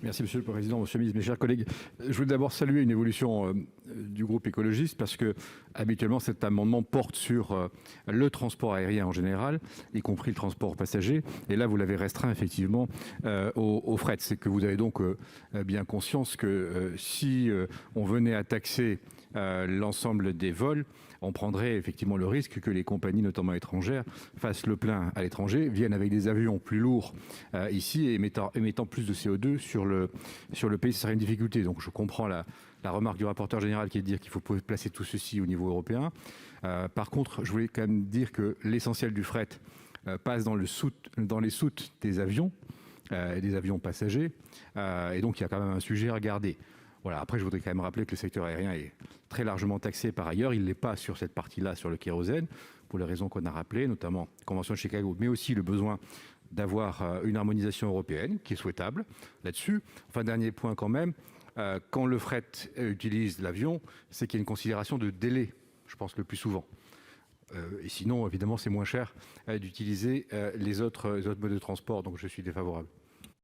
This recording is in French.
Merci Monsieur le Président, Monsieur le Ministre, mes chers collègues. Je voulais d'abord saluer une évolution du groupe écologiste parce que habituellement cet amendement porte sur le transport aérien en général, y compris le transport passager. Et là, vous l'avez restreint effectivement au fret. C'est que vous avez donc bien conscience que si on venait à taxer l'ensemble des vols, on prendrait effectivement le risque que les compagnies, notamment étrangères, fassent le plein à l'étranger, viennent avec des avions plus lourds ici et émettant plus de CO2 sur le pays. Ce serait une difficulté. Donc je comprends la remarque du rapporteur général qui est de dire qu'il faut placer tout ceci au niveau européen. Par contre, je voulais quand même dire que l'essentiel du fret passe dans les soutes des avions passagers. Et donc il y a quand même un sujet à regarder. Voilà. Après, je voudrais quand même rappeler que le secteur aérien est très largement taxé par ailleurs. Il ne l'est pas sur cette partie-là, sur le kérosène, pour les raisons qu'on a rappelées, notamment la Convention de Chicago, mais aussi le besoin d'avoir une harmonisation européenne, qui est souhaitable là-dessus. Enfin, dernier point quand même, quand le fret utilise l'avion, c'est qu'il y a une considération de délai, je pense, le plus souvent. Et sinon, évidemment, c'est moins cher d'utiliser les autres modes de transport, donc je suis défavorable.